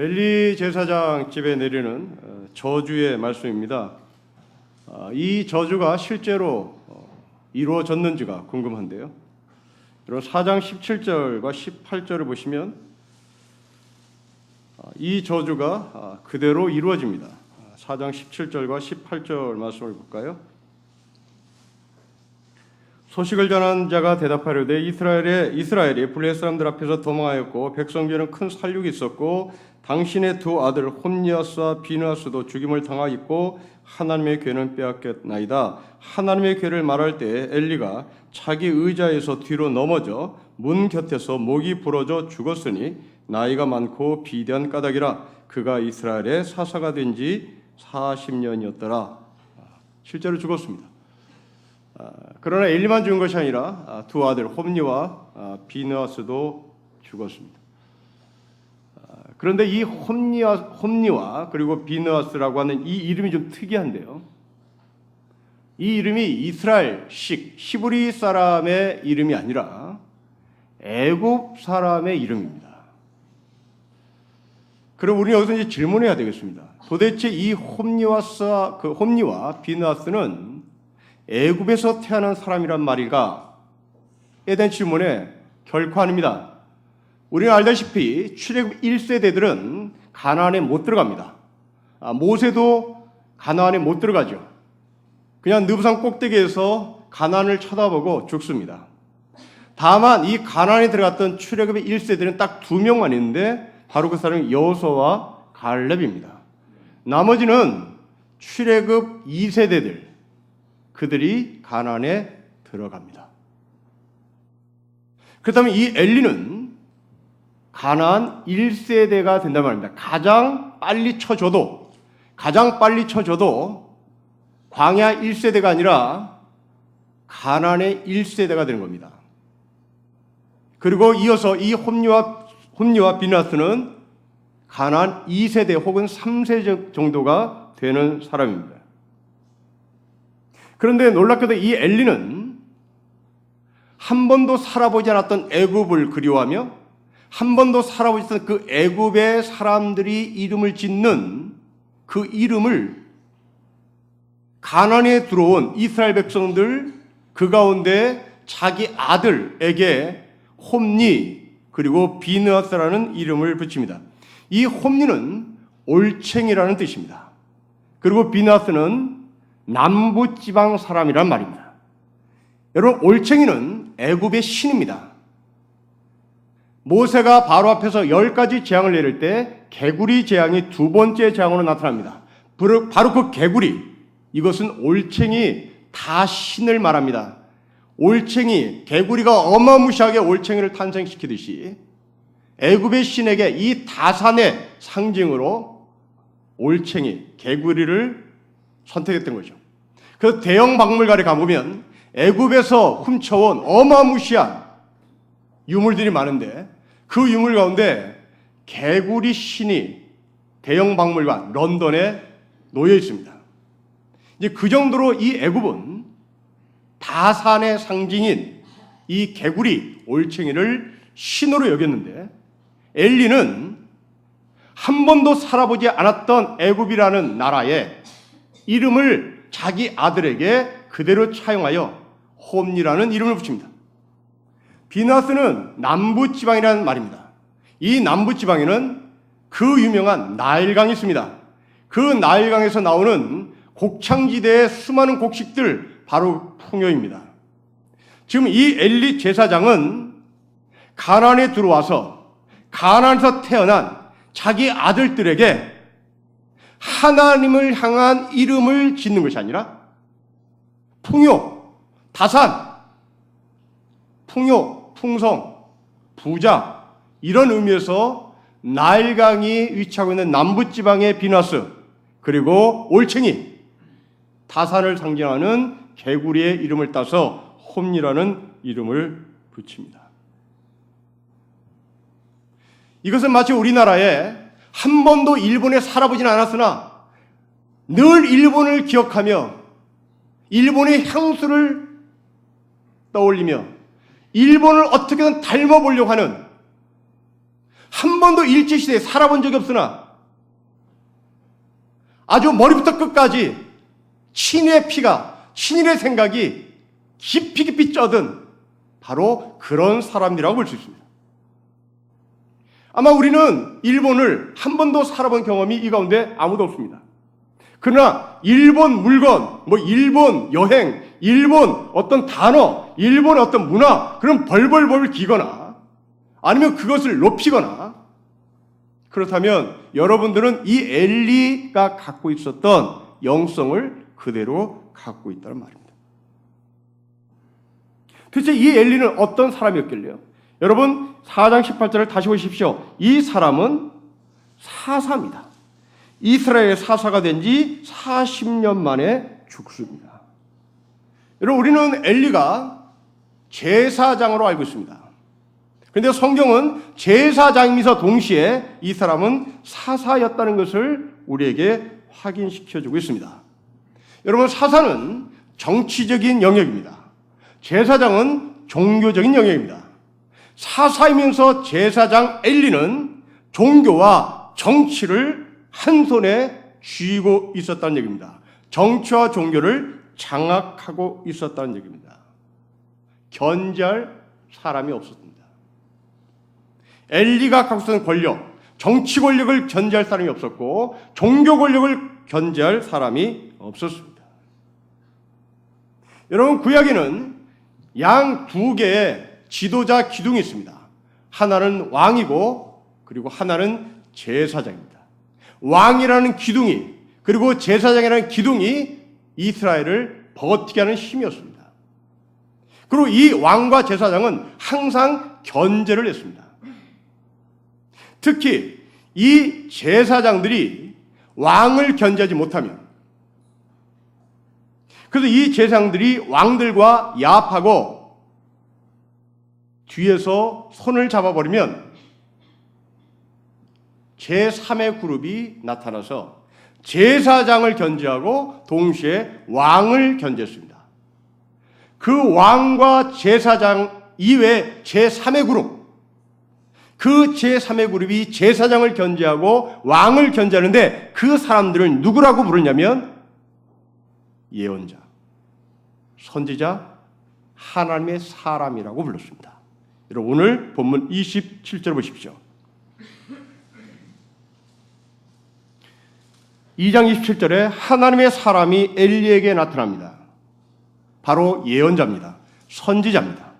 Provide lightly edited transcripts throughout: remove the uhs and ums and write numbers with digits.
엘리 제사장 집에 내리는 저주의 말씀입니다. 이 저주가 실제로 이루어졌는지가 궁금한데요. 여러분 4장 17절과 18절을 보시면 이 저주가 그대로 이루어집니다. 4장 17절과 18절 말씀을 볼까요? 소식을 전한 자가 대답하려되 이스라엘이 블레셋 사람들 앞에서 도망하였고 백성 중에는 큰 살육이 있었고 당신의 두 아들 홈니아스와 비느하스도 죽임을 당하였고 하나님의 괴는 빼앗겼나이다. 하나님의 괴를 말할 때 엘리가 자기 의자에서 뒤로 넘어져 문 곁에서 목이 부러져 죽었으니 나이가 많고 비대한 까닭이라. 그가 이스라엘의 사사가 된 지 40년이었더라. 실제로 죽었습니다. 그러나 엘리만 죽은 것이 아니라 두 아들 홈니와 비느하스도 죽었습니다. 그런데 이 홈니와 그리고 비느하스라고 하는 이 이름이 좀 특이한데요. 이 이름이 이스라엘식 히브리 사람의 이름이 아니라 애굽 사람의 이름입니다. 그럼 우리는 여기서 이제 질문해야 되겠습니다. 도대체 이 홈니와 비느하스는 애굽에서 태어난 사람이란 말일까에 대한 질문에 결코 아닙니다. 우리는 알다시피 출애굽 1세대들은 가나안에 못 들어갑니다. 모세도 가나안에 못 들어가죠. 그냥 느부산 꼭대기에서 가나안을 쳐다보고 죽습니다. 다만 이 가나안에 들어갔던 출애굽의 1세대는 딱 2명만 있는데 바로 그 사람이 여호수아와 갈렙입니다. 나머지는 출애굽 2세대들 그들이 가나안에 들어갑니다. 그렇다면 이 엘리는 가나안 1세대가 된단 말입니다. 가장 빨리 쳐줘도 광야 1세대가 아니라 가나안의 1세대가 되는 겁니다. 그리고 이어서 이 홈니와 비느하스는 가나안 2세대 혹은 3세대 정도가 되는 사람입니다. 그런데 놀랍게도 이 엘리는 한 번도 살아보지 않았던 애굽을 그리워하며 한 번도 살아보지 않았던 그 애굽의 사람들이 이름을 짓는 그 이름을 가나안에 들어온 이스라엘 백성들 그 가운데 자기 아들에게 홈니 그리고 비느하스라는 이름을 붙입니다. 이 홈니는 올챙이라는 뜻입니다. 그리고 비느하스는 남부지방 사람이란 말입니다. 여러분 올챙이는 애굽의 신입니다. 모세가 바로 앞에서 10가지 재앙을 내릴 때 개구리 재앙이 두 번째 재앙으로 나타납니다. 바로 그 개구리, 이것은 올챙이 다 신을 말합니다. 올챙이, 개구리가 어마무시하게 올챙이를 탄생시키듯이 애굽의 신에게 이 다산의 상징으로 올챙이, 개구리를 선택했던 거죠. 그 대형 박물관에 가보면 애굽에서 훔쳐온 어마무시한 유물들이 많은데 그 유물 가운데 개구리 신이 대형 박물관 런던에 놓여 있습니다. 이제 그 정도로 이 애굽은 다산의 상징인 이 개구리, 올챙이를 신으로 여겼는데 엘리는 한 번도 살아보지 않았던 애굽이라는 나라의 이름을 자기 아들에게 그대로 차용하여 홈니라는 이름을 붙입니다. 비느하스는 남부지방이라는 말입니다. 이 남부지방에는 그 유명한 나일강이 있습니다. 그 나일강에서 나오는 곡창지대의 수많은 곡식들 바로 풍요입니다. 지금 이 엘리 제사장은 가나안에 들어와서 가나안에서 태어난 자기 아들들에게 하나님을 향한 이름을 짓는 것이 아니라 풍요, 다산, 풍요, 풍성, 부자 이런 의미에서 나일강이 위치하고 있는 남부지방의 비느하스 그리고 올챙이, 다산을 상징하는 개구리의 이름을 따서 홈니라는 이름을 붙입니다. 이것은 마치 우리나라에 한 번도 일본에 살아보진 않았으나 늘 일본을 기억하며 일본의 향수를 떠올리며 일본을 어떻게든 닮아보려고 하는 한 번도 일제시대에 살아본 적이 없으나 아주 머리부터 끝까지 친일의 피가, 친일의 생각이 깊이 깊이 쪄든 바로 그런 사람이라고 볼 수 있습니다. 아마 우리는 일본을 한 번도 살아본 경험이 이 가운데 아무도 없습니다. 그러나 일본 물건, 일본 여행, 일본 어떤 단어, 일본의 어떤 문화, 그럼 벌벌벌 기거나 아니면 그것을 높이거나, 그렇다면 여러분들은 이 엘리가 갖고 있었던 영성을 그대로 갖고 있다는 말입니다. 도대체 이 엘리는 어떤 사람이었길래요? 여러분 4장 18절을 다시 보십시오. 이 사람은 사사입니다. 이스라엘의 사사가 된 지 40년 만에 죽습니다. 여러분 우리는 엘리가 제사장으로 알고 있습니다. 그런데 성경은 제사장이면서 동시에 이 사람은 사사였다는 것을 우리에게 확인시켜주고 있습니다. 여러분 사사는 정치적인 영역입니다. 제사장은 종교적인 영역입니다. 사사이면서 제사장 엘리는 종교와 정치를 한 손에 쥐고 있었다는 얘기입니다. 정치와 종교를 장악하고 있었다는 얘기입니다. 견제할 사람이 없었습니다. 엘리가 갖고 있었던 권력, 정치 권력을 견제할 사람이 없었고 종교 권력을 견제할 사람이 없었습니다. 여러분 구약에는 양 두 개의 지도자 기둥이 있습니다. 하나는 왕이고 그리고 하나는 제사장입니다. 왕이라는 기둥이 그리고 제사장이라는 기둥이 이스라엘을 버티게 하는 힘이었습니다. 그리고 이 왕과 제사장은 항상 견제를 했습니다. 특히 이 제사장들이 왕을 견제하지 못하면, 그래서 이 제사장들이 왕들과 야합하고 뒤에서 손을 잡아버리면 제3의 그룹이 나타나서 제사장을 견제하고 동시에 왕을 견제했습니다. 그 왕과 제사장 이외에 제3의 그룹, 그 제3의 그룹이 제사장을 견제하고 왕을 견제하는데 그 사람들을 누구라고 부르냐면 예언자, 선지자, 하나님의 사람이라고 불렀습니다. 여러분 오늘 본문 27절 보십시오. 2장 27절에 하나님의 사람이 엘리에게 나타납니다. 바로 예언자입니다. 선지자입니다.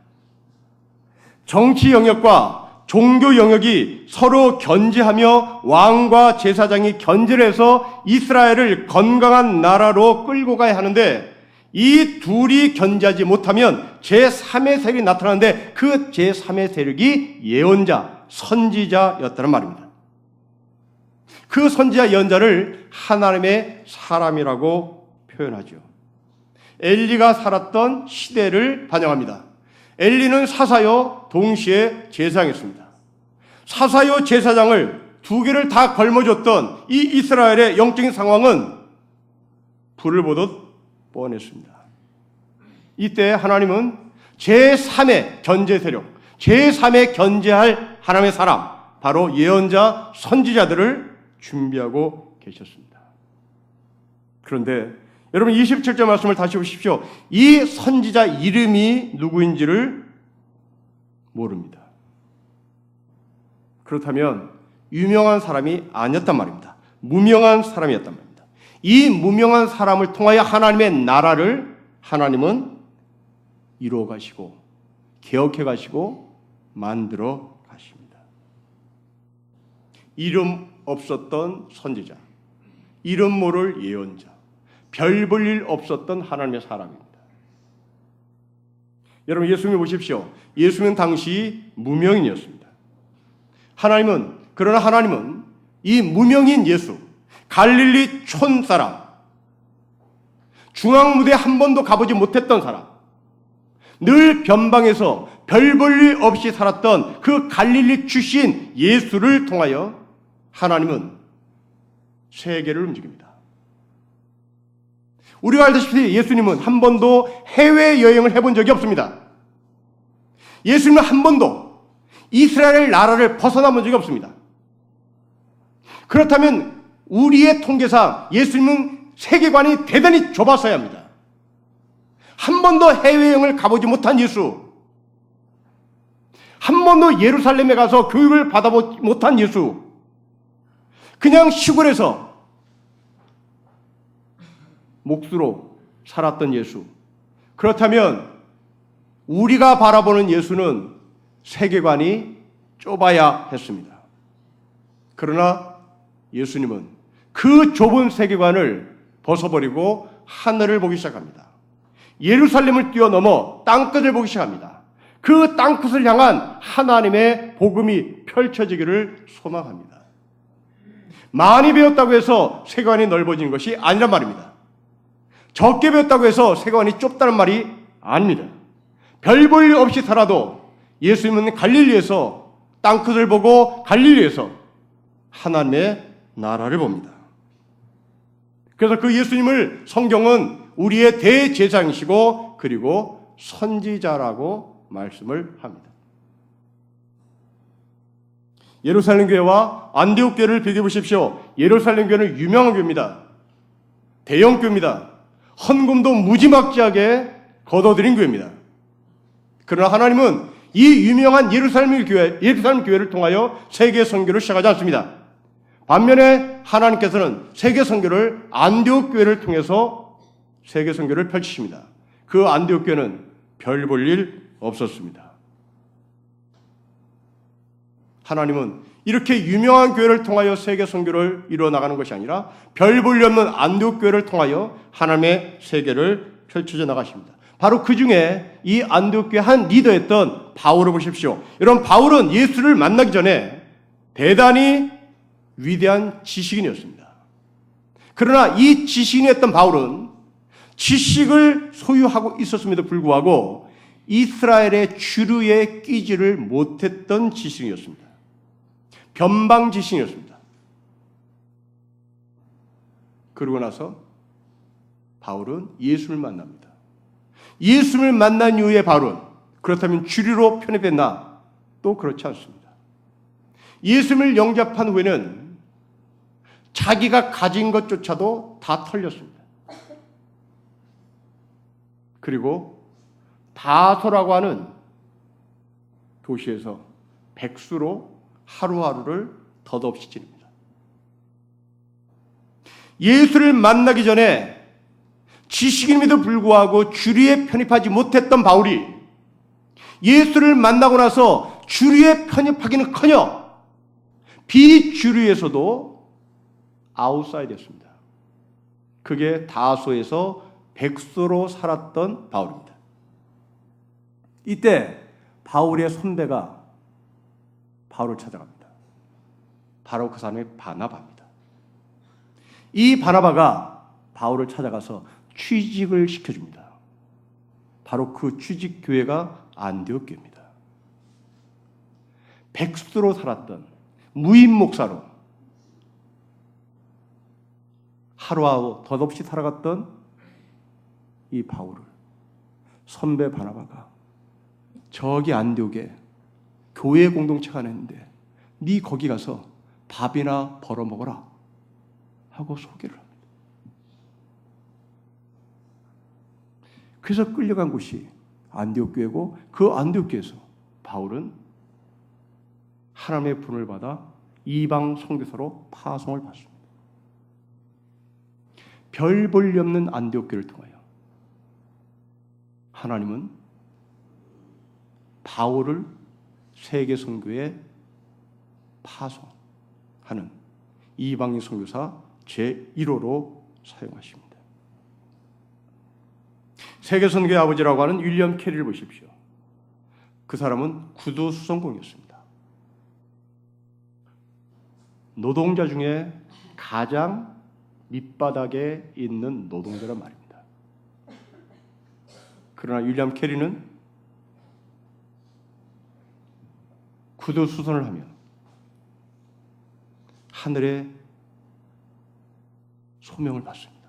정치 영역과 종교 영역이 서로 견제하며 왕과 제사장이 견제를 해서 이스라엘을 건강한 나라로 끌고 가야 하는데 이 둘이 견제하지 못하면 제3의 세력이 나타나는데 그 제3의 세력이 예언자, 선지자였다는 말입니다. 그 선지자 예언자를 하나님의 사람이라고 표현하죠. 엘리가 살았던 시대를 반영합니다. 엘리는 사사요 동시에 제사장이었습니다. 사사요 제사장을 두 개를 다 걸머줬던 이 이스라엘의 영적인 상황은 불을 보듯 뻔했습니다. 이때 하나님은 제3의 견제 세력, 제3의 견제할 하나님의 사람, 바로 예언자, 선지자들을 준비하고 계셨습니다. 그런데 여러분 27절 말씀을 다시 보십시오. 이 선지자 이름이 누구인지를 모릅니다. 그렇다면 유명한 사람이 아니었단 말입니다. 무명한 사람이었단 말입니다. 이 무명한 사람을 통하여 하나님의 나라를 하나님은 이루어 가시고 개혁해 가시고 만들어 가십니다. 이름 없었던 선지자, 이름 모를 예언자, 별 볼 일 없었던 하나님의 사람입니다. 여러분 예수님 보십시오. 예수는 당시 무명인이었습니다. 그러나 하나님은 이 무명인 예수, 갈릴리 촌 사람, 중앙무대에 한 번도 가보지 못했던 사람, 늘 변방에서 별 볼 일 없이 살았던 그 갈릴리 출신 예수를 통하여 하나님은 세계를 움직입니다. 우리가 알다시피 예수님은 한 번도 해외여행을 해본 적이 없습니다. 예수님은 한 번도 이스라엘 나라를 벗어나본 적이 없습니다. 그렇다면 우리의 통계상 예수님은 세계관이 대단히 좁았어야 합니다. 한 번도 해외여행을 가보지 못한 예수, 한 번도 예루살렘에 가서 교육을 받아보지 못한 예수, 그냥 시골에서 몫으로 살았던 예수. 그렇다면 우리가 바라보는 예수는 세계관이 좁아야 했습니다. 그러나 예수님은 그 좁은 세계관을 벗어버리고 하늘을 보기 시작합니다. 예루살렘을 뛰어넘어 땅끝을 보기 시작합니다. 그 땅끝을 향한 하나님의 복음이 펼쳐지기를 소망합니다. 많이 배웠다고 해서 세계관이 넓어지는 것이 아니란 말입니다. 적게 배웠다고 해서 세계관이 좁다는 말이 아닙니다. 별 볼 일 없이 살아도 예수님은 갈릴리에서 땅끝을 보고 갈릴리에서 하나님의 나라를 봅니다. 그래서 그 예수님을 성경은 우리의 대제사장이시고 그리고 선지자라고 말씀을 합니다. 예루살렘 교회와 안디옥 교회를 비교해 보십시오. 예루살렘 교회는 유명한 교회입니다. 대형 교회입니다. 헌금도 무지막지하게 거둬들인 교회입니다. 그러나 하나님은 이 유명한 예루살렘 교회를 통하여 세계 선교를 시작하지 않습니다. 반면에 하나님께서는 세계 선교를 안디옥 교회를 통해서 세계 선교를 펼치십니다. 그 안디옥 교회는 별 볼 일 없었습니다. 하나님은 이렇게 유명한 교회를 통하여 세계 선교를 이루어 나가는 것이 아니라 별 볼 일 없는 안디옥 교회를 통하여 하나님의 세계를 펼쳐져 나가십니다. 바로 그 중에 이 안디옥 교회 한 리더였던 바울을 보십시오. 여러분, 바울은 예수를 만나기 전에 대단히 위대한 지식인이었습니다. 그러나 이 지식인이었던 바울은 지식을 소유하고 있었음에도 불구하고 이스라엘의 주류에 끼지를 못했던 지식인이었습니다. 변방 지식인이었습니다. 그러고 나서 바울은 예수를 만납니다. 예수를 만난 이후에 바울은 그렇다면 주류로 편입했나? 또 그렇지 않습니다. 예수를 영접한 후에는 자기가 가진 것조차도 다 털렸습니다. 그리고 다소라고 하는 도시에서 백수로 하루하루를 덧없이 지냅니다. 예수를 만나기 전에 지식인임에도 불구하고 주류에 편입하지 못했던 바울이 예수를 만나고 나서 주류에 편입하기는커녕 비주류에서도 아웃사이드였습니다. 그게 다소에서 백수로 살았던 바울입니다. 이때 바울의 선배가 바울을 찾아갑니다. 바로 그 사람이 바나바입니다. 이 바나바가 바울을 찾아가서 취직을 시켜줍니다. 바로 그 취직 교회가 안디옥 교회입니다. 백수로 살았던 무임 목사로 하루하루 덧없이 살아갔던 이 바울을 선배 바나바가 저기 안디옥에 교회 공동체가 하나 있는데 네 거기 가서 밥이나 벌어 먹어라 하고 소개를 합니다. 그래서 끌려간 곳이 안디옥 교회고 그 안디옥 교회에서 바울은 하나님의 분을 받아 이방 선교사로 파송을 받습니다. 별 볼 일 없는 안디옥 교회를 통하여 하나님은 바울을 세계 선교에 파송하는 이방인 선교사 제1호로 사용하십니다. 세계 선교의 아버지라고 하는 윌리엄 캐리를 보십시오. 그 사람은 구두 수선공이었습니다. 노동자 중에 가장 밑바닥에 있는 노동자란 말입니다. 그러나 윌리엄 캐리는 구두 수선을 하며 하늘의 소명을 받습니다.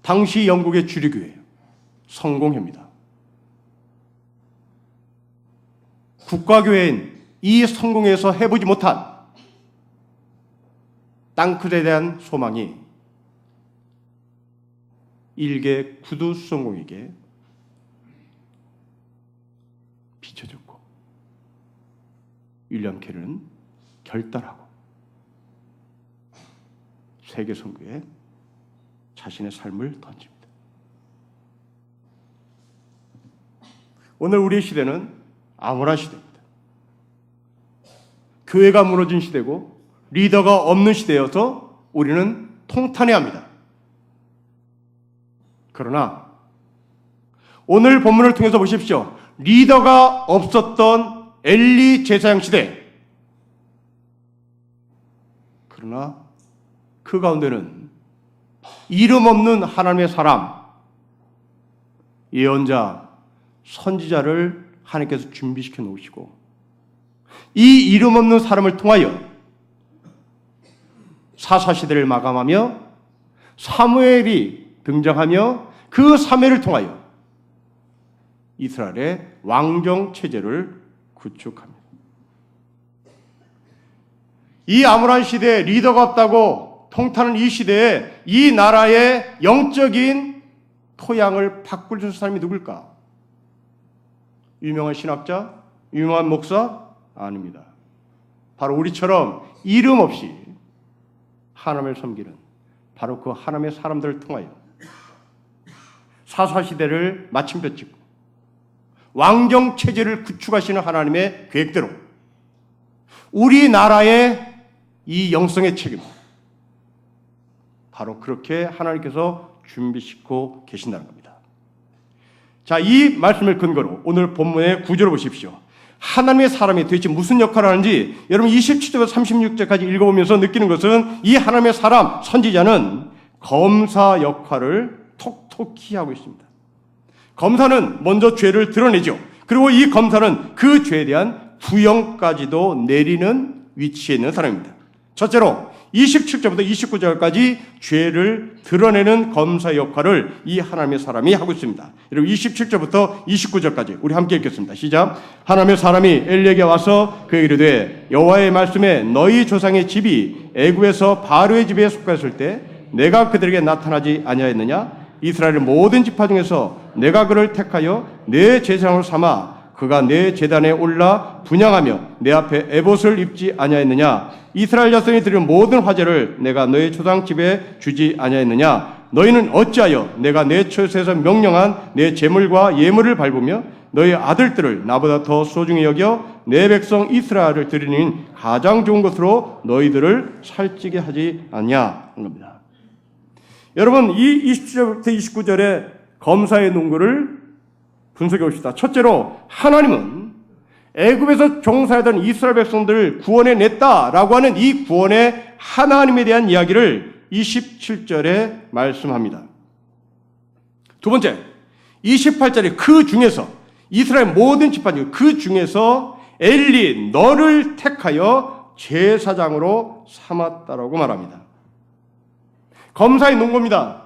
당시 영국의 주류교회 성공회입니다. 국가교회인 이 성공에서 해보지 못한 땅끝에 대한 소망이 일개 구두 성공에게 비춰졌고, 윌리엄 캐럴은 결단하고 세계 선교에 자신의 삶을 던집니다. 오늘 우리의 시대는 암울한 시대입니다. 교회가 무너진 시대고 리더가 없는 시대여서 우리는 통탄해야 합니다. 그러나 오늘 본문을 통해서 보십시오. 리더가 없었던 엘리 제사장 시대, 그러나 그 가운데는 이름 없는 하나님의 사람, 예언자, 선지자를 하나님께서 준비시켜 놓으시고, 이 이름 없는 사람을 통하여 사사시대를 마감하며 사무엘이 등장하며 그 사무엘을 통하여 이스라엘의 왕정 체제를 구축합니다. 이 암울한 시대에 리더가 없다고 통타는 이 시대에 이 나라의 영적인 토양을 바꿀 수 있는 사람이 누굴까? 유명한 신학자? 유명한 목사? 아닙니다. 바로 우리처럼 이름 없이 하나님을 섬기는 바로 그 하나님의 사람들을 통하여 사사시대를 마침표 찍고 왕정 체제를 구축하시는 하나님의 계획대로 우리나라의 이 영성의 책임, 바로 그렇게 하나님께서 준비시키고 계신다는 겁니다. 자, 이 말씀을 근거로 오늘 본문의 구절을 보십시오. 하나님의 사람이 도대체 무슨 역할을 하는지 여러분 27절부터 36절까지 읽어보면서 느끼는 것은 이 하나님의 사람, 선지자는 검사 역할을 톡톡히 하고 있습니다. 검사는 먼저 죄를 드러내죠. 그리고 이 검사는 그 죄에 대한 구형까지도 내리는 위치에 있는 사람입니다. 첫째로 27절부터 29절까지 죄를 드러내는 검사 역할을 이 하나님의 사람이 하고 있습니다. 여러분 27절부터 29절까지 우리 함께 읽겠습니다. 시작. 하나님의 사람이 엘리에게 와서 그에게 이르되 여호와의 말씀에 너희 조상의 집이 애굽에서 바로의 집에 속했을 때 내가 그들에게 나타나지 아니하였느냐? 이스라엘의 모든 지파 중에서 내가 그를 택하여 내 제사장으로 삼아 그가 내 제단에 올라 분향하며 내 앞에 에봇을 입지 아니하였느냐? 이스라엘 자손이 드리는 모든 화제를 내가 너희 조상 집에 주지 아니하였느냐? 너희는 어찌하여 내가 내 처소에서 명령한 내 제물과 예물을 밟으며 너희 아들들을 나보다 더 소중히 여겨 내 백성 이스라엘을 드리는 가장 좋은 것으로 너희들을 살찌게 하지 않냐? 는 겁니다. 여러분, 이 27절부터 29절의 검사의 논거를 분석해 봅시다. 첫째로 하나님은 애굽에서 종살이던 이스라엘 백성들을 구원해 냈다라고 하는 이 구원의 하나님에 대한 이야기를 27절에 말씀합니다. 두 번째, 28절에 그 중에서 이스라엘 모든 지파 중 그 중에서 엘리 너를 택하여 제사장으로 삼았다라고 말합니다. 검사의 논거입니다.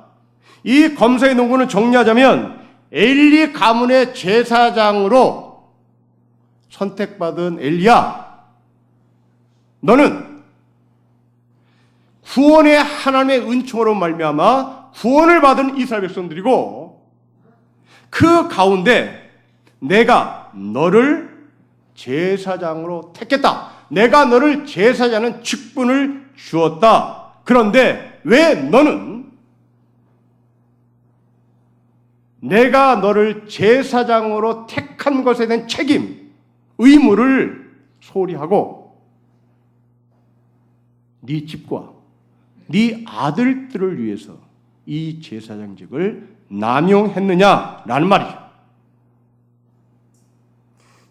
이 검사의 논거는 정리하자면 엘리 가문의 제사장으로 선택받은 엘리야, 너는 구원의 하나님의 은총으로 말미암아 구원을 받은 이스라엘 백성들이고 그 가운데 내가 너를 제사장으로 택했다. 내가 너를 제사장하는 직분을 주었다. 그런데 왜 너는 내가 너를 제사장으로 택한 것에 대한 책임, 의무를 소홀히 하고 네 집과 네 아들들을 위해서 이 제사장직을 남용했느냐라는 말이죠.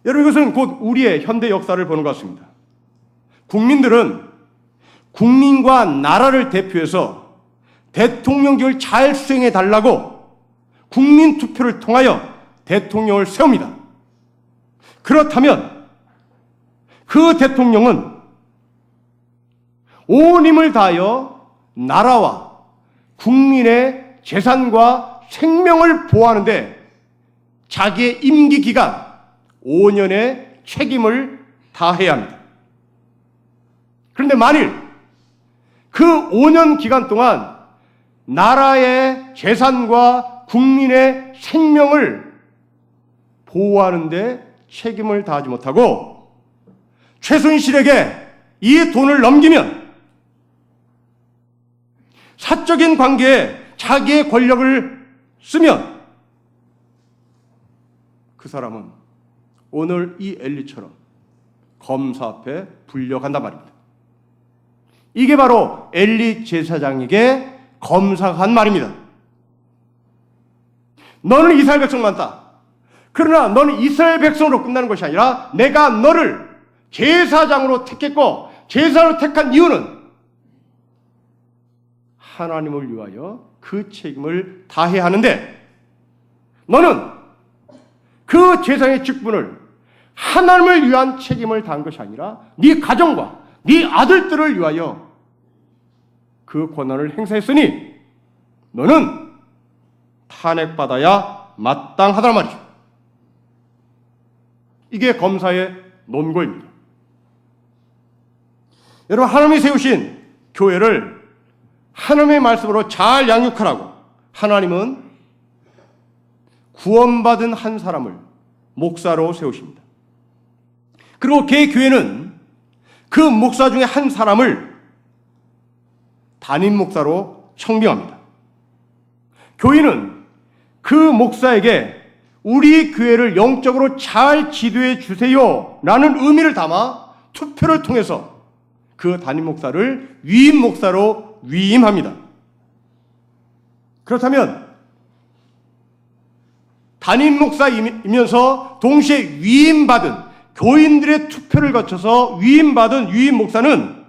여러분, 이것은 곧 우리의 현대 역사를 보는 것 같습니다. 국민들은 국민과 나라를 대표해서 대통령직을 잘 수행해 달라고 국민 투표를 통하여 대통령을 세웁니다. 그렇다면 그 대통령은 온 힘을 다하여 나라와 국민의 재산과 생명을 보호하는데 자기의 임기 기간 5년의 책임을 다해야 합니다. 그런데 만일 그 5년 기간 동안 나라의 재산과 국민의 생명을 보호하는데 책임을 다하지 못하고 최순실에게 이 돈을 넘기면 사적인 관계에 자기의 권력을 쓰면 그 사람은 오늘 이 엘리처럼 검사 앞에 불려간단 말입니다. 이게 바로 엘리 제사장에게 검사가 한 말입니다. 너는 이스라엘 백성 많다. 그러나 너는 이스라엘 백성으로 끝나는 것이 아니라 내가 너를 제사장으로 택했고, 제사로 택한 이유는 하나님을 위하여 그 책임을 다해야 하는데, 너는 그 제사장의 직분을 하나님을 위한 책임을 다한 것이 아니라 네 가정과 네 아들들을 위하여 그 권한을 행사했으니 너는 탄핵받아야 마땅하다는 말이죠. 이게 검사의 논거입니다. 여러분, 하나님이 세우신 교회를 하나님의 말씀으로 잘 양육하라고 하나님은 구원받은 한 사람을 목사로 세우십니다. 그리고 개 교회는 그 목사 중에 한 사람을 담임 목사로 청빙합니다. 교인은 그 목사에게 우리 교회를 영적으로 잘 지도해 주세요 라는 의미를 담아 투표를 통해서 그 담임 목사를 위임 목사로 위임합니다. 그렇다면 담임 목사이면서 동시에 위임받은 교인들의 투표를 거쳐서 위임받은 위임 목사는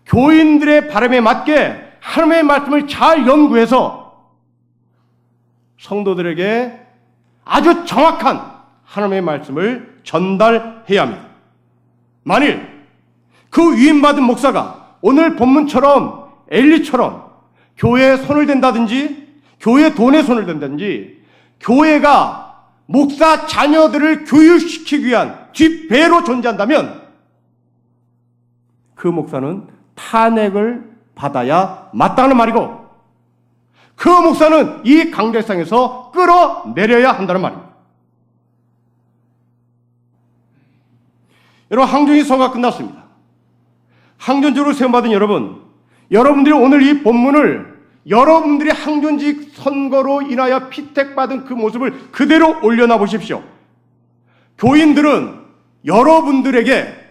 교인들의 바람에 맞게 하나님의 말씀을 잘 연구해서 성도들에게 아주 정확한 하나님의 말씀을 전달해야 합니다. 만일 그 위임받은 목사가 오늘 본문처럼 엘리처럼 교회에 손을 댄다든지 교회 돈에 손을 댄다든지 교회가 목사 자녀들을 교육시키기 위한 뒷배로 존재한다면 그 목사는 탄핵을 받아야 마땅한 말이고 그 목사는 이 강대상에서 끌어내려야 한다는 말입니다. 여러분, 항전이 선거가 끝났습니다. 항전적으로 세움받은 여러분들이 오늘 이 본문을 여러분들이 항전직 선거로 인하여 피택받은 그 모습을 그대로 올려놔 보십시오. 교인들은 여러분들에게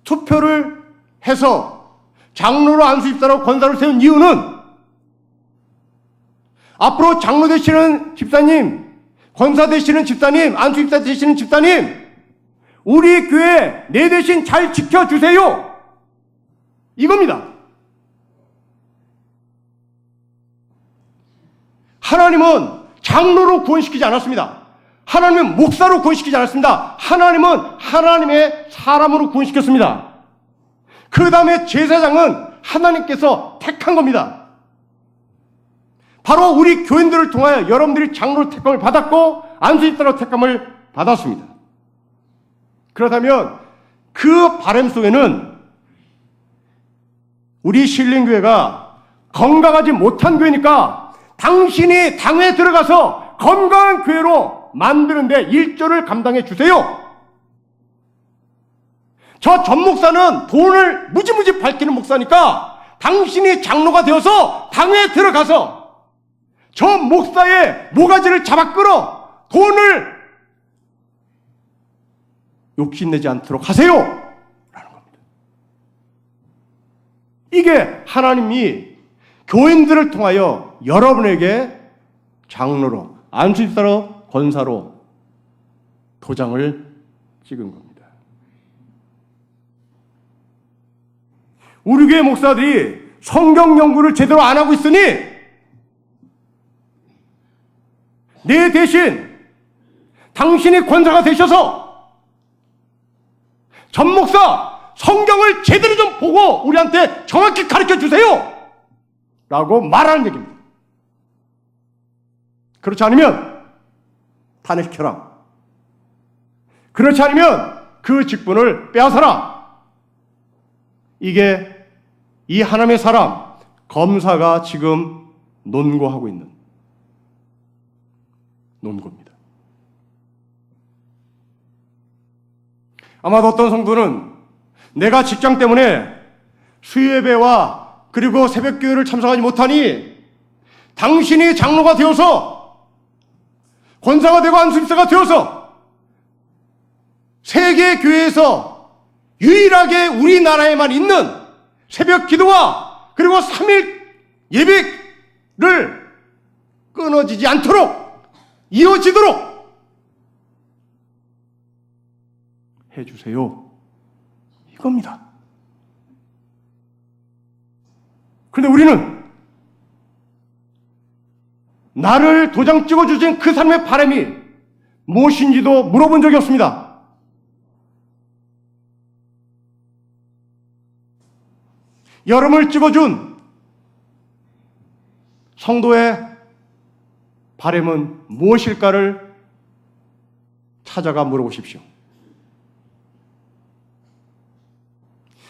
투표를 해서 장로로 안수집사로 권사를 세운 이유는 앞으로 장로 되시는 집사님, 권사 되시는 집사님, 안수집사 되시는 집사님, 우리 교회 내 대신 잘 지켜주세요, 이겁니다. 하나님은 장로로 구원시키지 않았습니다. 하나님은 목사로 구원시키지 않았습니다. 하나님은 하나님의 사람으로 구원시켰습니다. 그 다음에 제사장은 하나님께서 택한 겁니다. 바로 우리 교인들을 통하여 여러분들이 장로로 택함을 받았고 안수집사로 택함을 받았습니다. 그렇다면 그 바람 속에는 우리 신림교회가 건강하지 못한 교회니까 당신이 당에 들어가서 건강한 교회로 만드는데 일조를 감당해 주세요. 저 전 목사는 돈을 무지무지 밝히는 목사니까 당신이 장로가 되어서 당에 들어가서 저 목사의 모가지를 잡아 끌어 돈을 욕심내지 않도록 하세요 라는 겁니다. 이게 하나님이 교인들을 통하여 여러분에게 장로로, 안수집사로, 권사로 도장을 찍은 겁니다. 우리 교회 목사들이 성경 연구를 제대로 안 하고 있으니 내 대신 당신이 권사가 되셔서 전 목사 성경을 제대로 좀 보고 우리한테 정확히 가르쳐 주세요 라고 말하는 얘기입니다. 그렇지 않으면 탄핵시켜라 그렇지 않으면 그 직분을 빼앗아라. 이게 이 하나님의 사람 검사가 지금 논고하고 있는 논고입니다. 아마도 어떤 성도는 내가 직장 때문에 수요예배와 그리고 새벽교회를 참석하지 못하니 당신이 장로가 되어서 권사가 되고 안수집사가 되어서 세계 교회에서 유일하게 우리나라에만 있는 새벽 기도와 그리고 3일 예배를 끊어지지 않도록 이어지도록 해주세요. 이겁니다. 그런데 우리는 나를 도장 찍어주신 그 사람의 바람이 무엇인지도 물어본 적이 없습니다. 여러분을 찍어준 성도의 바람은 무엇일까를 찾아가 물어보십시오.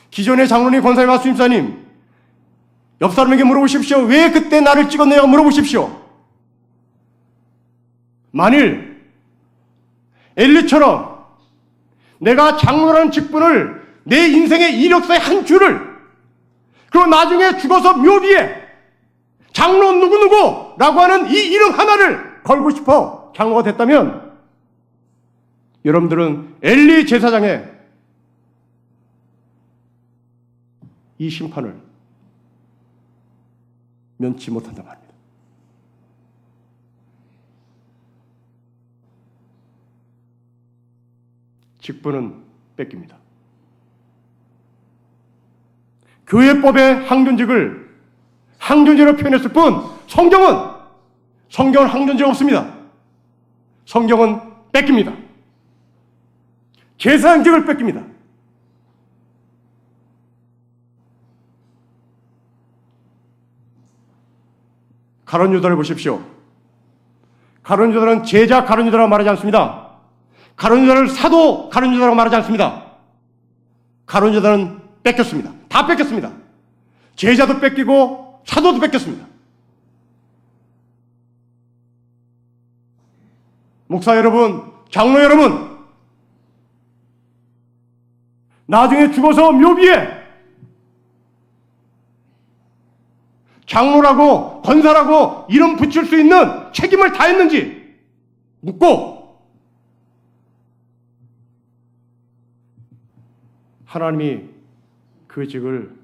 기존의 장로님, 권사님, 안수집사님, 옆 사람에게 물어보십시오. 왜 그때 나를 찍었느냐고 물어보십시오. 만일 엘리처럼 내가 장로라는 직분을 내 인생의 이력서의 한 줄을 그리고 나중에 죽어서 묘비에 장로 누구누구라고 하는 이 이름 하나를 걸고 싶어 장로가 됐다면 여러분들은 엘리 제사장의 이 심판을 면치 못한단 말입니다. 직분은 뺏깁니다. 교회법의 항존직으로 표현했을 뿐 성경은 항존직 없습니다. 성경은 뺏깁니다. 제사장직을 뺏깁니다. 가룟 유다를 보십시오. 가룟 유다는 제자 가룟 유다라고 말하지 않습니다. 가룟 유다를 사도 가룟 유다라고 말하지 않습니다. 가룟 유다는 뺏겼습니다. 다 뺏겼습니다. 제자도 뺏기고 사도도 뺏겼습니다. 목사 여러분, 장로 여러분, 나중에 죽어서 묘비에 장로라고 권사라고 이름 붙일 수 있는 책임을 다했는지 묻고 하나님이 그 직을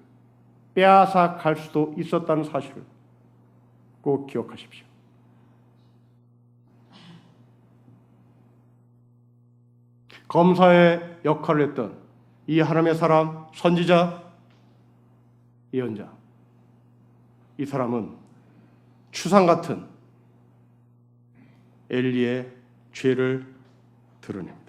빼앗아 갈 수도 있었다는 사실을 꼭 기억하십시오. 검사의 역할을 했던 이 하나님의 사람, 선지자, 예언자, 이 사람은 추상 같은 엘리의 죄를 드러냅니다.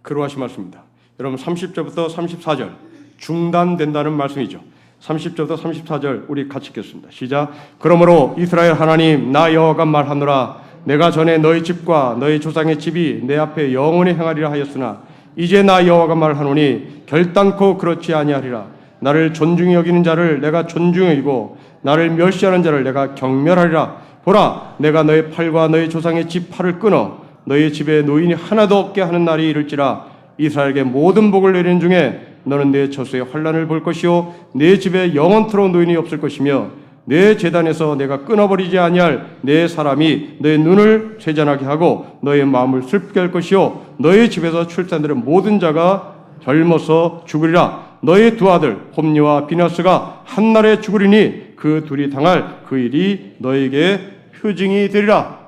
그러하신 말씀입니다. 여러분 30절부터 34절 중단된다는 말씀이죠. 30절부터 34절 우리 같이 읽겠습니다. 시작. 그러므로 이스라엘 하나님 나 여호와가 말하노라 내가 전에 너희 집과 너희 조상의 집이 내 앞에 영원히 행하리라 하였으나 이제 나 여호와가 말하노니 결단코 그렇지 아니하리라. 나를 존중히 여기는 자를 내가 존중히 여기고 나를 멸시하는 자를 내가 경멸하리라. 보라 내가 너희 팔과 너희 조상의 집 팔을 끊어 너희 집에 노인이 하나도 없게 하는 날이 이를지라. 이스라엘에게 모든 복을 내리는 중에 너는 내 저수의 환난을 볼 것이요 내 집에 영원토록 노인이 없을 것이며 내 제단에서 내가 끊어버리지 아니할 내 사람이 너의 눈을 세잔하게 하고 너의 마음을 슬프게 할 것이요 너의 집에서 출산되는 모든 자가 젊어서 죽으리라. 너의 두 아들 홈니와 비나스가 한날에 죽으리니 그 둘이 당할 그 일이 너에게 표징이 되리라.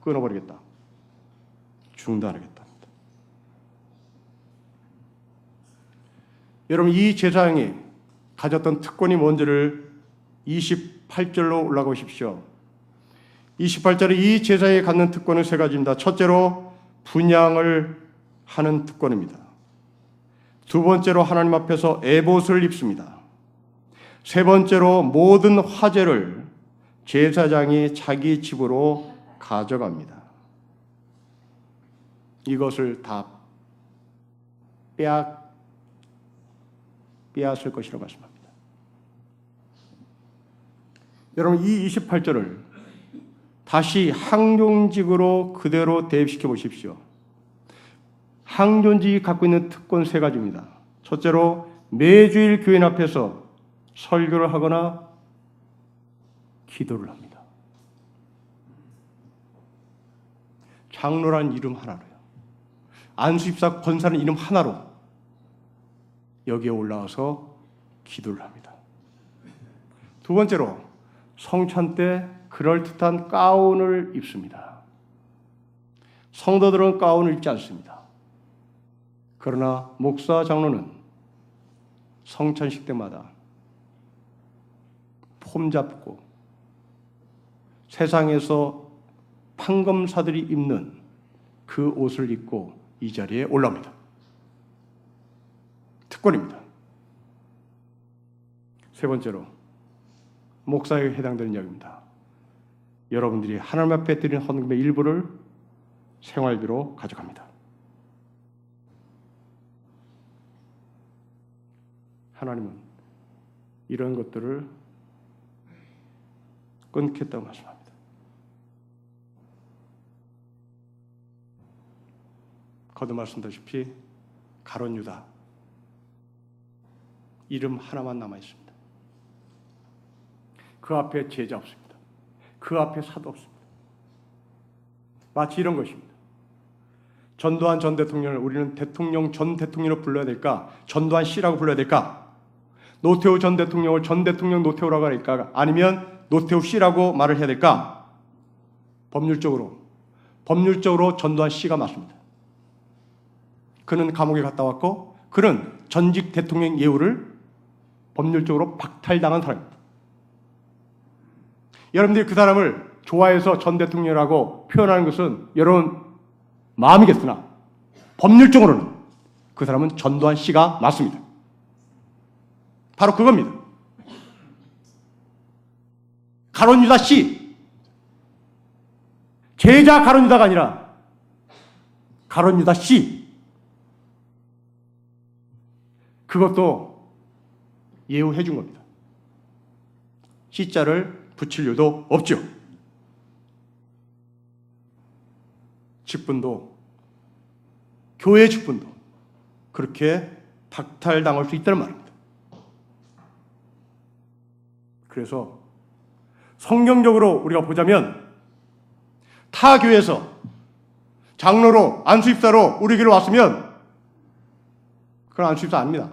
끊어버리겠다. 중단하겠다. 여러분 이 제사장이 가졌던 특권이 뭔지를 28절로 올라가 보십시오. 28절에 이 제사장이 갖는 특권은 세 가지입니다. 첫째로 분향을 하는 특권입니다. 두 번째로 하나님 앞에서 에봇을 입습니다. 세 번째로 모든 화제를 제사장이 자기 집으로 가져갑니다. 이것을 다 빼앗을 것이라고 말씀합니다. 여러분, 이 28절을 다시 항존직으로 그대로 대입시켜 보십시오. 항존직이 갖고 있는 특권 세 가지입니다. 첫째로 매주일 교인 앞에서 설교를 하거나 기도를 합니다. 장로라는 이름 하나로요. 안수집사 권사는 이름 하나로 여기에 올라와서 기도를 합니다. 두 번째로 성찬 때 그럴듯한 가운을 입습니다. 성도들은 가운을 입지 않습니다. 그러나 목사 장로는 성찬식 때마다 폼 잡고 세상에서 판검사들이 입는 그 옷을 입고 이 자리에 올라옵니다. 특권입니다. 세 번째로 목사에게 해당되는 이야기입니다. 여러분들이 하나님 앞에 드린 헌금의 일부를 생활비로 가져갑니다. 하나님은 이런 것들을 끊겠다고 말씀합니다. 거듭 말씀드렸다시피 가룟 유다 이름 하나만 남아 있습니다. 그 앞에 제자 없습니다. 그 앞에 사도 없습니다. 마치 이런 것입니다. 전두환 전 대통령을 우리는 전 대통령으로 불러야 될까? 전두환 씨라고 불러야 될까? 노태우 전 대통령을 전 대통령 노태우라고 할까? 아니면 노태우 씨라고 말을 해야 될까? 법률적으로 전두환 씨가 맞습니다. 그는 감옥에 갔다 왔고 그는 전직 대통령 예우를 법률적으로 박탈당한 사람입니다. 여러분들이 그 사람을 좋아해서 전 대통령이라고 표현하는 것은 여러분 마음이겠으나 법률적으로는 그 사람은 전두환 씨가 맞습니다. 바로 그겁니다. 가룟 유다 씨, 제자 가룟 유다가 아니라 가룟 유다 씨, 그것도 예우해 준 겁니다. 씨자를 붙일 이유도 없죠. 직분도, 교회 직분도 그렇게 박탈당할 수 있다는 말입니다. 그래서 성경적으로 우리가 보자면 타 교회에서 장로로 안수입사로 우리 교회로 왔으면 그건 안수입사 아닙니다.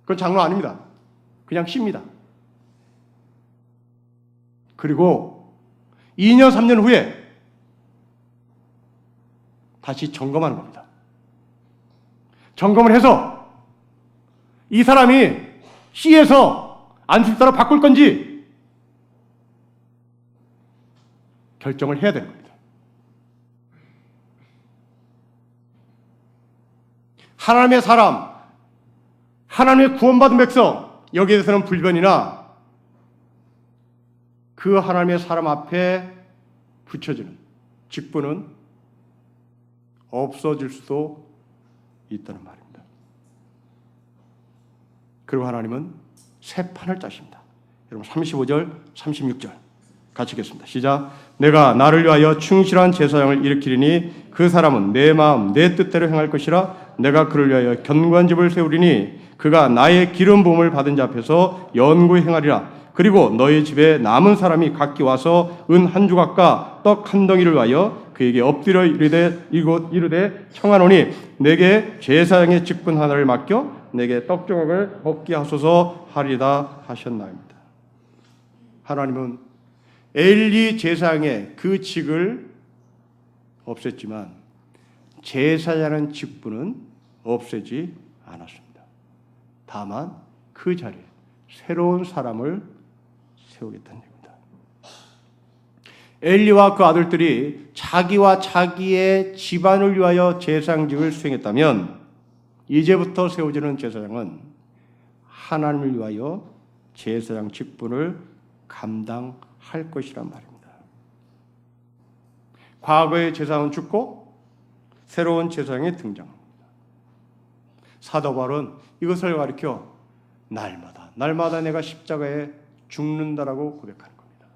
그건 장로 아닙니다. 그냥 씨입니다. 그리고 2년 3년 후에 다시 점검하는 겁니다. 점검을 해서 이 사람이 C에서 안수입사로 바꿀 건지 결정을 해야 되는 겁니다. 하나님의 사람, 하나님의 구원받은 백성, 여기에 대해서는 불변이나 그 하나님의 사람 앞에 붙여지는 직분은 없어질 수도 있다는 말입니다. 그리고 하나님은 새 판을 짜십니다. 여러분 35절, 36절 같이 읽겠습니다. 시작. 내가 나를 위하여 충실한 제사장을 일으키리니 그 사람은 내 마음 내 뜻대로 행할 것이라. 내가 그를 위하여 견고한 집을 세우리니 그가 나의 기름 부음을 받은 자 앞에서 연고히 행하리라. 그리고 너희 집에 남은 사람이 각기 와서 은 한 조각과 떡 한 덩이를 위하여 그에게 엎드려 이르되 청하노니 내게 제사장의 직분 하나를 맡겨 내게 떡 조각을 먹게 하소서 하리다 하셨나이다. 하나님은 엘리 제사장의 그 직을 없앴지만 제사장의 직분은 없애지 않았습니다. 다만 그 자리에 새로운 사람을 세우겠다는 얘기입니다. 엘리와 그 아들들이 자기와 자기의 집안을 위하여 제사장직을 수행했다면 이제부터 세워지는 제사장은 하나님을 위하여 제사장 직분을 감당할 것이란 말입니다. 과거의 제사장은 죽고 새로운 제사장이 등장합니다. 사도 바울은 이것을 가리켜 날마다 내가 십자가에 죽는다라고 고백하는 겁니다.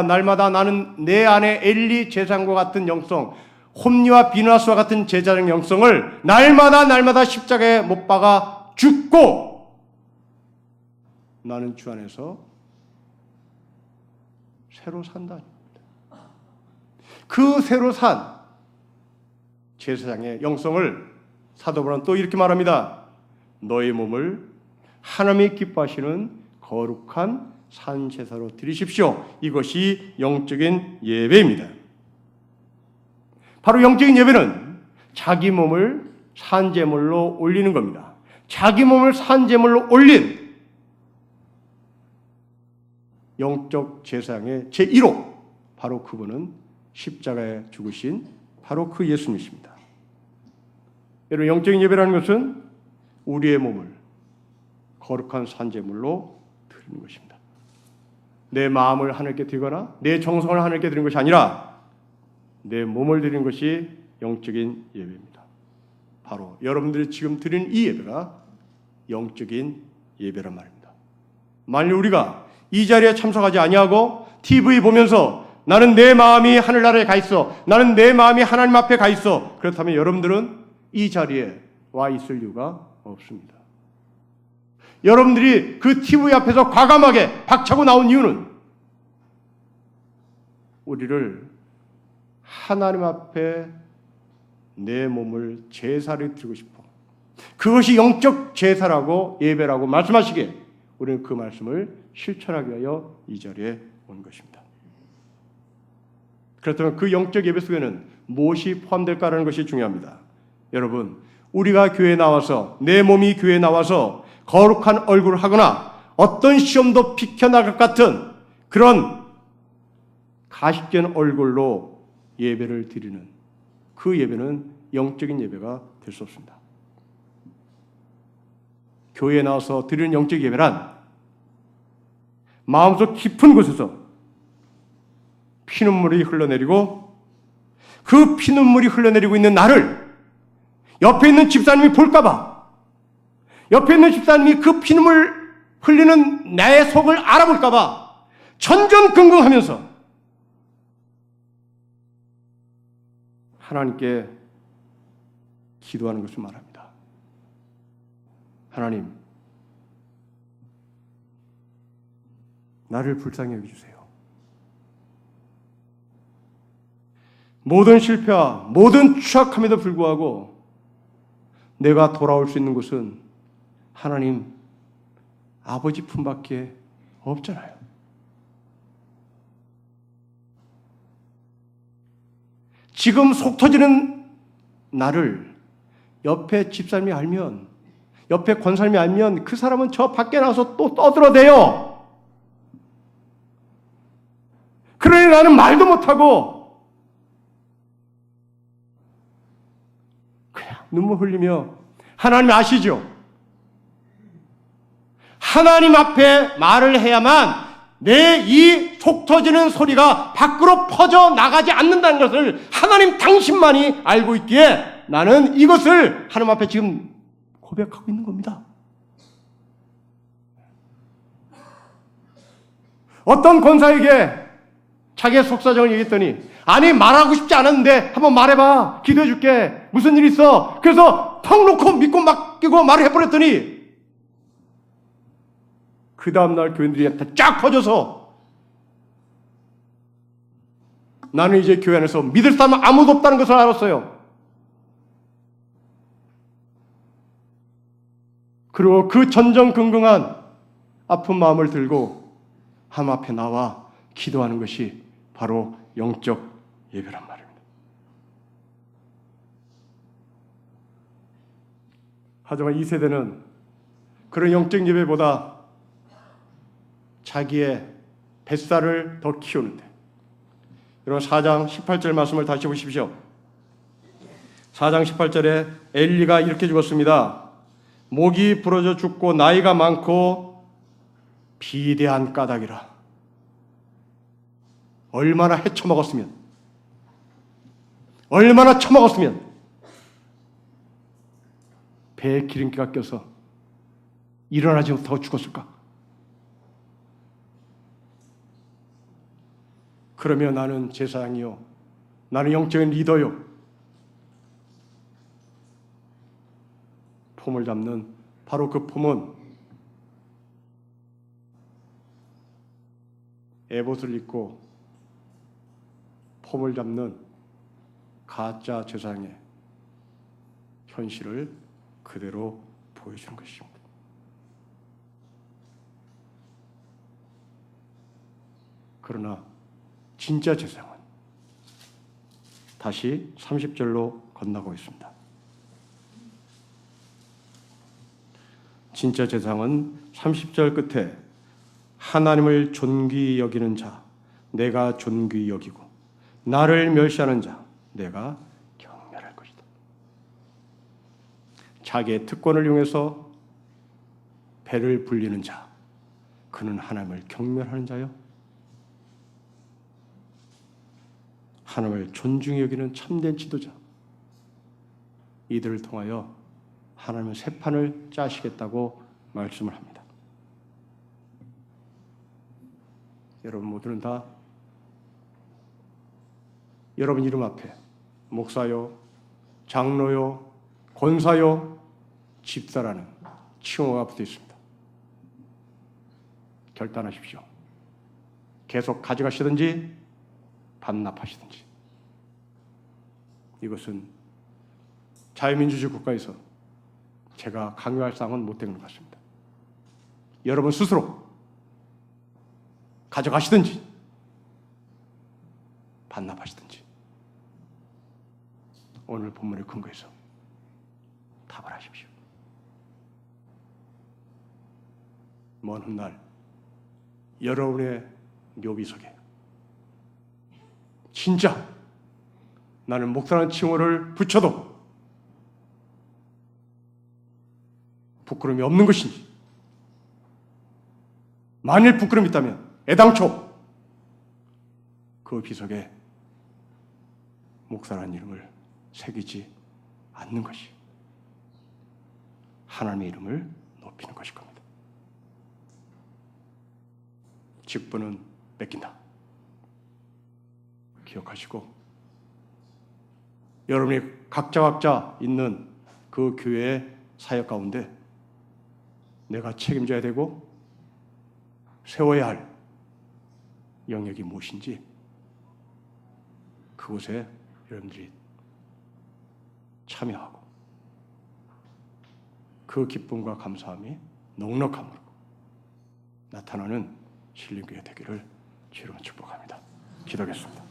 날마다 나는 내 안에 엘리 제사장과 같은 영성, 홈리와 비누아스와 같은 제사장 영성을 날마다 십자가에 못 박아 죽고 나는 주 안에서 새로 산다. 그 새로 산 제사장의 영성을 사도 바울은 또 이렇게 말합니다. 너의 몸을 하나님이 기뻐하시는 거룩한 산제사로 드리십시오. 이것이 영적인 예배입니다. 바로 영적인 예배는 자기 몸을 산제물로 올리는 겁니다. 자기 몸을 산제물로 올린 영적 제사장의 제1호, 바로 그분은 십자가에 죽으신 바로 그 예수님이십니다. 여러분, 영적인 예배라는 것은 우리의 몸을 거룩한 산제물로 드리는 것입니다. 내 마음을 하나님께 드리거나 내 정성을 하나님께 드리는 것이 아니라 내 몸을 드리는 것이 영적인 예배입니다. 바로 여러분들이 지금 드리는 이 예배가 영적인 예배란 말입니다. 만일 우리가 이 자리에 참석하지 아니하고 TV 보면서 나는 내 마음이 하늘나라에 가 있어, 나는 내 마음이 하나님 앞에 가 있어, 그렇다면 여러분들은 이 자리에 와 있을 이유가 없습니다. 여러분들이 그 TV 앞에서 과감하게 박차고 나온 이유는 우리를 하나님 앞에 내 몸을 제사를 드리고 싶어, 그것이 영적 제사라고 예배라고 말씀하시기에 우리는 그 말씀을 실천하기 위하여 이 자리에 온 것입니다. 그렇다면 그 영적 예배 속에는 무엇이 포함될까라는 것이 중요합니다. 여러분, 우리가 교회에 나와서, 내 몸이 교회에 나와서 거룩한 얼굴을 하거나 어떤 시험도 비켜나갈 것 같은 그런 가식된 얼굴로 예배를 드리는 그 예배는 영적인 예배가 될 수 없습니다. 교회에 나와서 드리는 영적 예배란 마음속 깊은 곳에서 피눈물이 흘러내리고 그 피눈물이 흘러내리고 있는 나를 옆에 있는 집사님이 볼까봐, 옆에 있는 집사님이 그 피눈물 흘리는 나의 속을 알아볼까봐 전전긍긍하면서 하나님께 기도하는 것을 말합니다. 하나님, 나를 불쌍히 여겨주세요. 모든 실패와 모든 추악함에도 불구하고 내가 돌아올 수 있는 곳은 하나님 아버지 품밖에 없잖아요. 지금 속 터지는 나를 옆에 집사람이 알면, 옆에 권사님이 알면 그 사람은 저 밖에 나와서 또 떠들어대요. 그러니 나는 말도 못하고 그냥 눈물 흘리며, 하나님 아시죠? 하나님 앞에 말을 해야만 내 이 속 터지는 소리가 밖으로 퍼져 나가지 않는다는 것을 하나님 당신만이 알고 있기에 나는 이것을 하나님 앞에 지금 고백하고 있는 겁니다. 어떤 권사에게 자기의 속사정을 얘기했더니, 아니 말하고 싶지 않았는데 한번 말해봐, 기도해 줄게, 무슨 일 있어? 그래서 턱 놓고 믿고 맡기고 말을 해버렸더니 그 다음날 교인들이 쫙 퍼져서 나는 이제 교회 안에서 믿을 사람은 아무도 없다는 것을 알았어요. 그리고 그 전전긍긍한 아픈 마음을 들고 하나님 앞에 나와 기도하는 것이 바로 영적 예배란 말입니다. 하지만 이 세대는 그런 영적 예배보다 자기의 뱃살을 더 키우는데, 여러분 4장 18절 말씀을 다시 보십시오. 4장 18절에 엘리가 이렇게 죽었습니다. 목이 부러져 죽고 나이가 많고 비대한 까닭이라. 얼마나 헤쳐먹었으면, 얼마나 처먹었으면 배에 기름기가 껴서 일어나지 못하고 죽었을까? 그러면 나는 제사장이요, 나는 영적인 리더요, 폼을 잡는 바로 그 폼은 에봇을 입고 폼을 잡는 가짜 제사장의 현실을 그대로 보여주는 것입니다. 그러나 진짜 제사장은 다시 30절로 건너고 있습니다. 진짜 제사장은 30절 끝에 하나님을 존귀히 여기는 자 내가 존귀히 여기고 나를 멸시하는 자 내가 경멸할 것이다. 자기의 특권을 이용해서 배를 불리는 자 그는 하나님을 경멸하는 자요, 하나님을 존중히 여기는 참된 지도자, 이들을 통하여 하나님은 새 판을 짜시겠다고 말씀을 합니다. 여러분 모두는 다 여러분 이름 앞에 목사요, 장로요, 권사요, 집사라는 칭호가 붙어 있습니다. 결단하십시오. 계속 가져가시든지 반납하시든지. 이것은 자유민주주의 국가에서 제가 강요할 사항은 못 되는 것 같습니다. 여러분 스스로 가져가시든지 반납하시든지 오늘 본문의 근거에서 답을 하십시오. 먼 훗날 여러분의 묘비석에 진짜 나는 목사라는 칭호를 붙여도 부끄러움이 없는 것인지, 만일 부끄러움이 있다면 애당초 그 비석에 목사라는 이름을 새기지 않는 것이 하나님의 이름을 높이는 것일 겁니다. 직분은 뺏긴다. 기억하시고 여러분이 각자 있는 그 교회의 사역 가운데 내가 책임져야 되고 세워야 할 영역이 무엇인지 그곳에 여러분들이 참여하고 그 기쁨과 감사함이 넉넉함으로 나타나는 신림교회 되기를 주로 축복합니다. 기도하겠습니다.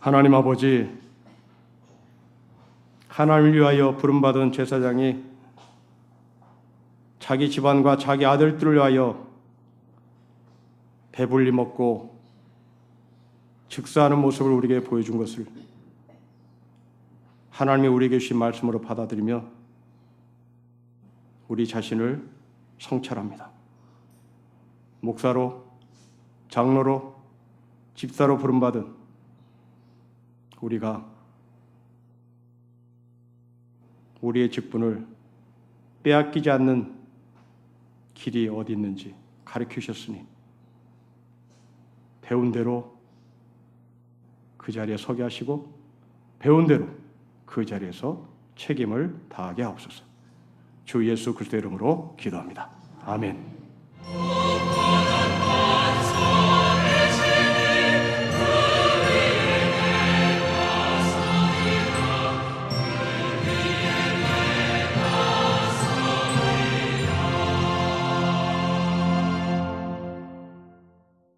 하나님 아버지, 하나님을 위하여 부름받은 제사장이 자기 집안과 자기 아들들을 위하여 배불리 먹고 즉사하는 모습을 우리에게 보여준 것을 하나님이 우리에게 주신 말씀으로 받아들이며 우리 자신을 성찰합니다. 목사로, 장로로, 집사로 부름받은 우리가 우리의 직분을 빼앗기지 않는 길이 어디 있는지 가르치셨으니 배운 대로 그 자리에 서게 하시고 배운 대로 그 자리에서 책임을 다하게 하옵소서. 주 예수 그리스도의 이름으로 기도합니다. 아멘.